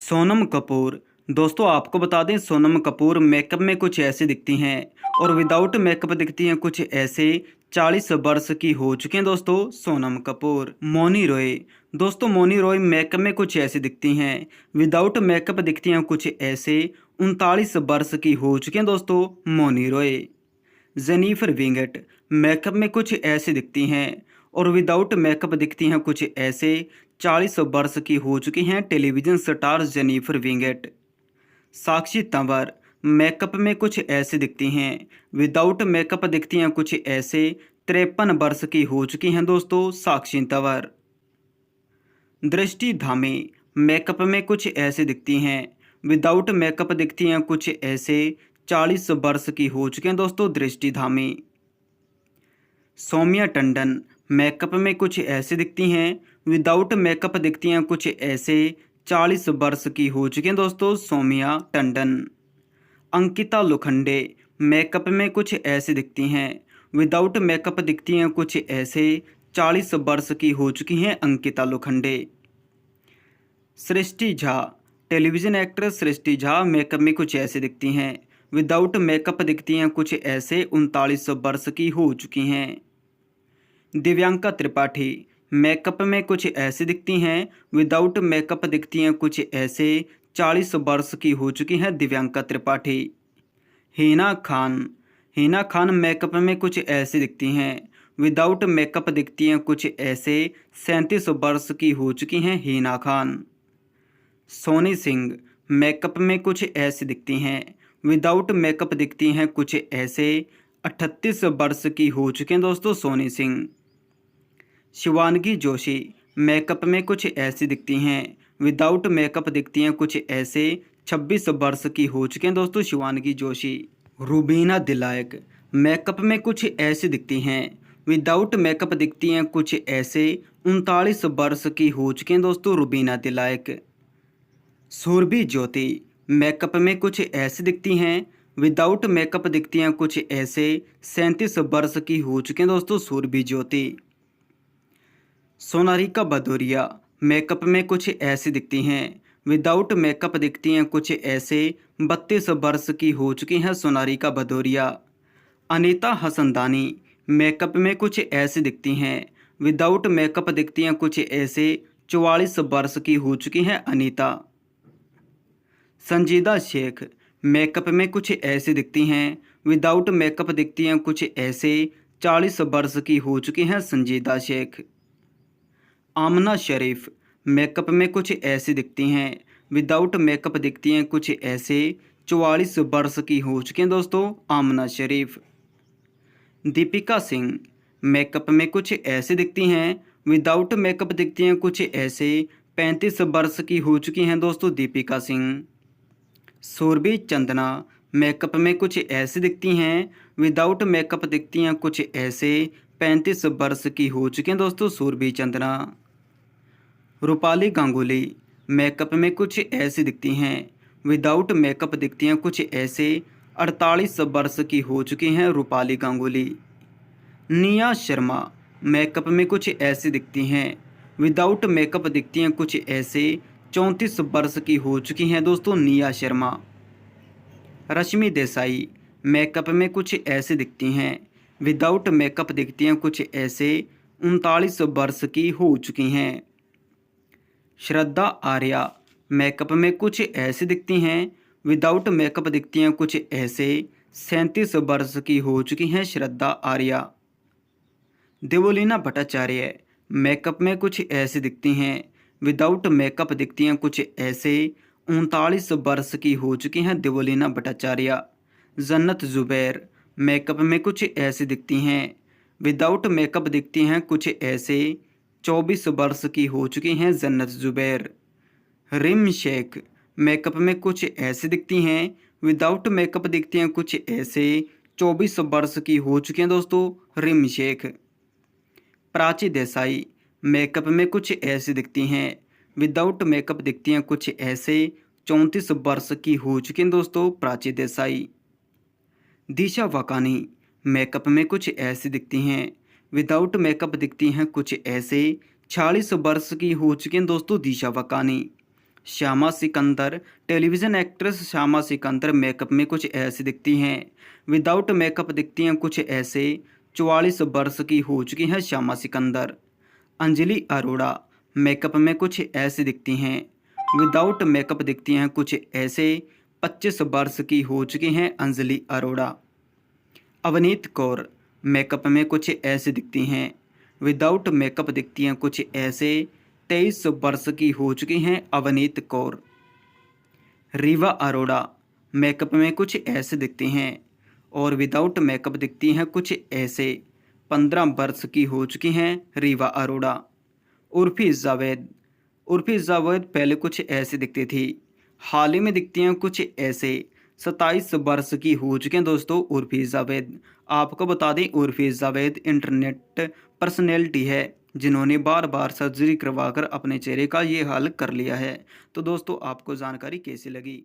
सोनम कपूर। दोस्तों आपको बता दें सोनम कपूर मेकअप में कुछ ऐसे दिखती हैं और विदाउट मेकअप दिखती हैं कुछ ऐसे। 40 वर्ष की हो चुके हैं दोस्तों सोनम कपूर। मौनी रॉय। दोस्तों मौनी रॉय मेकअप में कुछ ऐसे दिखती हैं, विदाउट मेकअप दिखती हैं कुछ ऐसे। 39 वर्ष की हो चुके हैं दोस्तों Mouni Roy. Jennifer Winget. Makeup में कुछ ऐसे दिखती हैं और विदाउट मेकअप दिखती हैं कुछ ऐसे। 40 वर्ष की हो चुकी हैं टेलीविज़न स्टार जेनिफर विंगेट। साक्षी तंवर। मेकअप में कुछ ऐसे दिखती हैं, विदाउट मेकअप दिखती हैं कुछ ऐसे। 53 वर्ष की हो चुकी हैं दोस्तों साक्षी तंवर। दृष्टि धामी। मेकअप में कुछ ऐसे दिखती हैं, विदाउट मेकअप दिखती हैं कुछ ऐसे। 40 वर्ष की हो चुके हैं दोस्तों दृष्टि धामी। सौम्या टंडन। मेकअप में कुछ ऐसे दिखती हैं, विदाउट मेकअप दिखती हैं कुछ ऐसे। 40 वर्ष की हो चुकी हैं दोस्तों सौम्या टंडन। अंकिता लोखंडे। मेकअप में कुछ ऐसे दिखती हैं, विदाउट मेकअप दिखती हैं कुछ ऐसे। 40 वर्ष की हो चुकी हैं अंकिता लोखंडे। सृष्टि झा। टेलीविज़न एक्ट्रेस सृष्टि झा मेकअप में कुछ ऐसे दिखती हैं, विदाउट मेकअप दिखती हैं कुछ ऐसे। 39 वर्ष की हो चुकी हैं। दिव्यांका त्रिपाठी। मेकअप में कुछ ऐसी दिखती हैं, विदाउट मेकअप दिखती हैं कुछ ऐसे। 40 वर्ष की हो चुकी हैं दिव्यांका त्रिपाठी। हिना खान। हिना खान मेकअप में कुछ ऐसी दिखती हैं, विदाउट मेकअप दिखती हैं कुछ ऐसे। 37 वर्ष की हो चुकी हैं हिना खान। सोनी सिंह। मेकअप में कुछ ऐसी दिखती हैं, विदाउट मेकअप दिखती हैं कुछ ऐसे। 38 वर्ष की हो चुके हैं दोस्तों सोनी सिंह। शिवानगी जोशी। मेकअप में कुछ ऐसी दिखती हैं, विदाउट मेकअप दिखती हैं कुछ ऐसे। 26 वर्ष की हो चुके हैं दोस्तों शिवानगी जोशी। रुबीना दिलायक। मेकअप में कुछ ऐसी दिखती हैं, विदाउट मेकअप दिखती हैं कुछ ऐसे। 39 वर्ष की हो चुके हैं दोस्तों रुबीना दिलायक। सुरभि ज्योति। मेकअप में कुछ ऐसी दिखती हैं, विदाउट मेकअप दिखती हैं कुछ ऐसे। 37 वर्ष की हो चुके हैं दोस्तों सुरभि ज्योति। सोनारिका भदौरिया। मेकअप में कुछ ऐसी दिखती हैं, विदाउट मेकअप दिखती हैं कुछ ऐसे। 32 वर्ष की हो चुकी हैं सोनारिका भदौरिया। अनीता हसनदानी। मेकअप में कुछ ऐसी दिखती हैं, विदाउट मेकअप दिखती हैं कुछ ऐसे। 44 वर्ष की हो चुकी हैं अनीता। संजीदा शेख। मेकअप में कुछ ऐसी दिखती हैं, विदाउट मेकअप दिखती हैं कुछ ऐसे। 40 वर्ष की हो चुकी हैं संजीदा शेख। आमना शरीफ। मेकअप में कुछ ऐसी दिखती हैं, विदाउट मेकअप दिखती हैं कुछ ऐसे। 44 वर्ष की हो चुकी हैं दोस्तों आमना शरीफ। दीपिका सिंह। मेकअप में कुछ ऐसी दिखती हैं, विदाउट मेकअप दिखती हैं कुछ ऐसे। 35 वर्ष की हो चुकी हैं दोस्तों दीपिका सिंह। सुरभि चंदना। मेकअप में कुछ ऐसी दिखती हैं, विदाउट मेकअप दिखती हैं कुछ ऐसे। 35 वर्ष की हो चुकी हैं दोस्तों सुरभि चंदना। रूपाली गांगुली। मेकअप में कुछ ऐसी दिखती हैं, विदाउट मेकअप दिखती हैं कुछ ऐसे। 48 वर्ष की हो चुकी हैं रूपाली गांगुली। निया शर्मा। मेकअप में कुछ ऐसी दिखती हैं, विदाउट मेकअप दिखती हैं कुछ ऐसे। 34 वर्ष की हो चुकी हैं दोस्तों निया शर्मा। रश्मि देसाई। मेकअप में कुछ ऐसी दिखती हैं, विदाउट मेकअप दिखती हैं कुछ ऐसे। 39 वर्ष की हो चुकी हैं। श्रद्धा आर्या। मेकअप में कुछ ऐसी दिखती हैं, विदाउट मेकअप दिखती हैं कुछ ऐसे। 37 वर्ष की हो चुकी हैं श्रद्धा आर्या। देवोलीना भट्टाचार्य। मेकअप में कुछ ऐसी दिखती हैं, विदाउट मेकअप दिखती हैं कुछ ऐसे। 39 वर्ष की हो चुकी हैं देवोलीना भट्टाचार्य। जन्नत जुबैर। मेकअप में कुछ ऐसी दिखती हैं, विदाउट मेकअप दिखती हैं कुछ ऐसे। 24 वर्ष की हो चुकी हैं जन्नत जुबैर। रिम शेख। मेकअप में कुछ ऐसी दिखती हैं, विदाउट मेकअप दिखती हैं कुछ ऐसे। 24 वर्ष की हो चुकी हैं दोस्तों रिम शेख। प्राची देसाई। मेकअप में कुछ ऐसी दिखती हैं, विदाउट मेकअप दिखती हैं कुछ ऐसे। 34 वर्ष की हो चुकी हैं दोस्तों प्राची देसाई। दिशा वकानी। मेकअप में कुछ ऐसी दिखती हैं, विदाउट मेकअप दिखती हैं कुछ ऐसे। 46 वर्ष की हो चुकी हैं दोस्तों Disha Vakani. Shyama Sikandar, television actress Shyama Sikandar makeup में कुछ ऐसी दिखती हैं। विदाउट मेकअप दिखती हैं कुछ ऐसे। 44 वर्ष की हो चुकी हैं श्यामा सिकंदर। अंजलि अरोड़ा मेकअप में कुछ ऐसी दिखती हैं। विदाउट मेकअप दिखती हैं कुछ ऐसे। 25 वर्ष की हो चुकी हैं अंजलि अरोड़ा। अवनीत कौर मेकअप में कुछ ऐसे दिखती हैं। विदाउट मेकअप दिखती हैं कुछ ऐसे। 23 वर्ष की हो चुकी हैं अवनीत कौर। रीवा अरोड़ा मेकअप में कुछ ऐसे दिखती हैं और विदाउट मेकअप दिखती हैं कुछ ऐसे। 15 वर्ष की हो चुकी हैं रीवा अरोड़ा। उर्फी जावेद पहले कुछ ऐसे दिखती थी, हाल ही में दिखती हैं कुछ ऐसे। 27 वर्ष की हो चुके हैं दोस्तों उर्फी जावेद। आपको बता दें उर्फी जावेद इंटरनेट पर्सनैलिटी है जिन्होंने बार बार सर्जरी करवाकर अपने चेहरे का ये हाल कर लिया है। तो दोस्तों आपको जानकारी कैसी लगी?